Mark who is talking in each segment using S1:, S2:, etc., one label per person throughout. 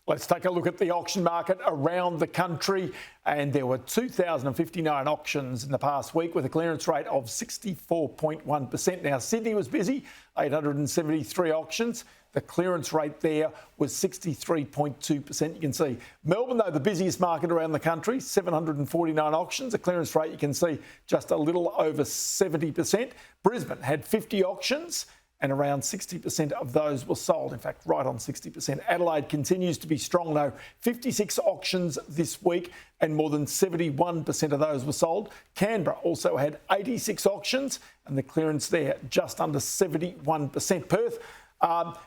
S1: Let's take a look at the auction market around the country. And there were 2,059 auctions in the past week with a clearance rate of 64.1%. Now, Sydney was busy, 873 auctions. The clearance rate there was 63.2%. You can see Melbourne, though, the busiest market around the country, 749 auctions. A clearance rate, you can see, just a little over 70%. Brisbane had 50 auctions, and around 60% of those were sold. In fact, right on 60%. Adelaide continues to be strong, though. 56 auctions this week, and more than 71% of those were sold. Canberra also had 86 auctions, and the clearance there just under 71%. Perth,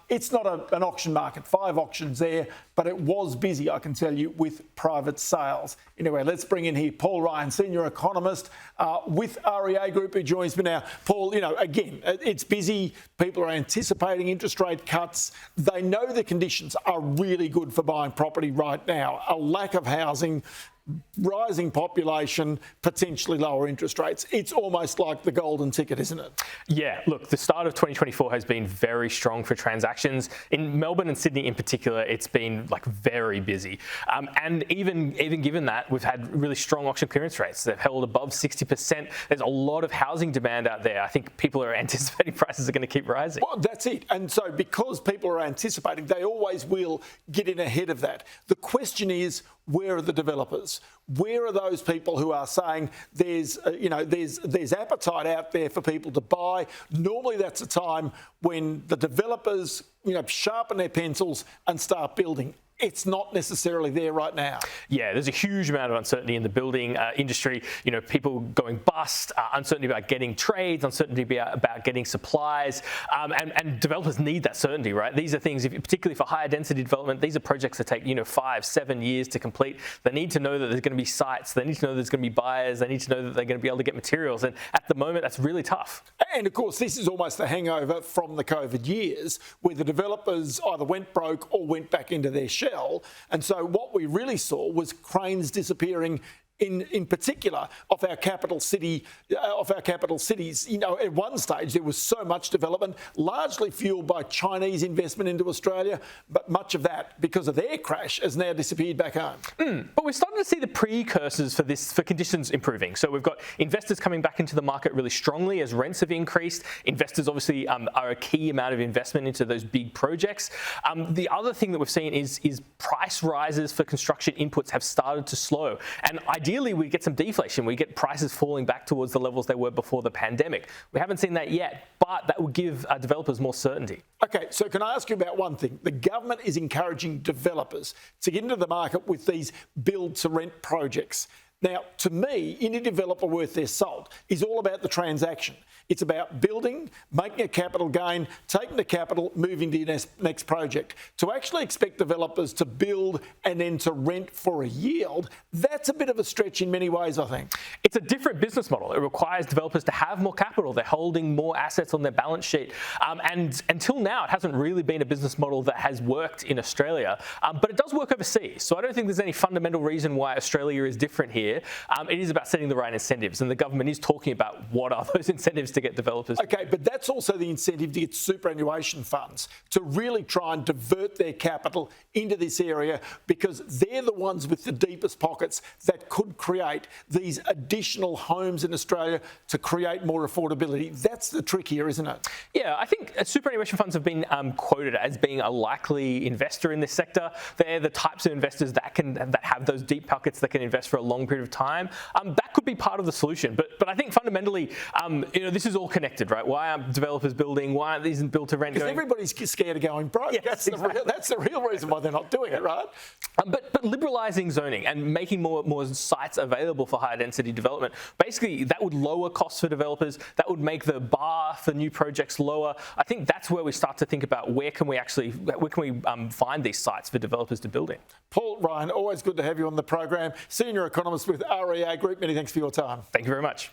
S1: it's not an auction market, 5 auctions there, but it was busy, I can tell you, with private sales. Anyway, let's bring in here Paul Ryan, senior economist with REA Group, who joins me now. Paul, again, it's busy. People are anticipating interest rate cuts. They know the conditions are really good for buying property right now. A lack of housing, rising population, potentially lower interest rates. It's almost like the golden ticket, isn't it?
S2: Yeah, look, the start of 2024 has been very strong for transactions. In Melbourne and Sydney in particular, it's been very busy. And even given that, we've had really strong auction clearance rates. They've held above 60%. There's a lot of housing demand out there. I think people are anticipating prices are going to keep rising.
S1: Well, that's it. And so because people are anticipating, they always will get in ahead of that. The question is, where are the developers? Where are those people who are saying there's appetite out there for people to buy? Normally that's a time when the developers, sharpen their pencils and start building. It's not necessarily there right now.
S2: Yeah, there's a huge amount of uncertainty in the building industry. People going bust, uncertainty about getting trades, uncertainty about getting supplies, and developers need that certainty, right? These are things, particularly for higher density development, these are projects that take 5-7 years to complete. They need to know that there's going to be sites. They need to know there's going to be buyers. They need to know that they're going to be able to get materials. And at the moment, that's really tough.
S1: And of course, this is almost a hangover from the COVID years, where the developers either went broke or went back into their shell. And so what we really saw was cranes disappearing in particular of our capital cities. At one stage there was so much development, largely fueled by Chinese investment into Australia, but much of that, because of their crash, has now disappeared back home.
S2: But we're starting to see the precursors for conditions improving. So we've got investors coming back into the market really strongly as rents have increased. Investors obviously are a key amount of investment into those big projects. The other thing that we've seen is price rises for construction inputs have started to slow, and ideally we get some deflation. We get prices falling back towards the levels they were before the pandemic. We haven't seen that yet, but that will give developers more certainty.
S1: Okay, so can I ask you about one thing? The government is encouraging developers to get into the market with these build-to-rent projects. Now, to me, any developer worth their salt is all about the transaction. It's about building, making a capital gain, taking the capital, moving to your next project. To actually expect developers to build and then to rent for a yield, that's a bit of a stretch in many ways, I think.
S2: It's a different business model. It requires developers to have more capital. They're holding more assets on their balance sheet. And until now, it hasn't really been a business model that has worked in Australia. But it does work overseas. So I don't think there's any fundamental reason why Australia is different here. It is about setting the right incentives, and the government is talking about what are those incentives to get developers.
S1: Okay, but that's also the incentive to get superannuation funds to really try and divert their capital into this area, because they're the ones with the deepest pockets that could create these additional homes in Australia to create more affordability. That's the trick here, isn't it?
S2: Yeah, I think superannuation funds have been quoted as being a likely investor in this sector. They're the types of investors that have those deep pockets that can invest for a long period of time. That could be part of the solution, but I think fundamentally, this is all connected, right? Why aren't developers building? Why aren't these built to rent?
S1: Because everybody's scared of going broke. Yes, that's the real reason why they're not doing it, right?
S2: But liberalising zoning and making more sites available for higher density development, basically that would lower costs for developers. That would make the bar for new projects lower. I think that's where we start to think about where can we find these sites for developers to build in.
S1: Paul Ryan, always good to have you on the program. Senior economist with REA Group. Many thanks for your time.
S2: Thank you very much.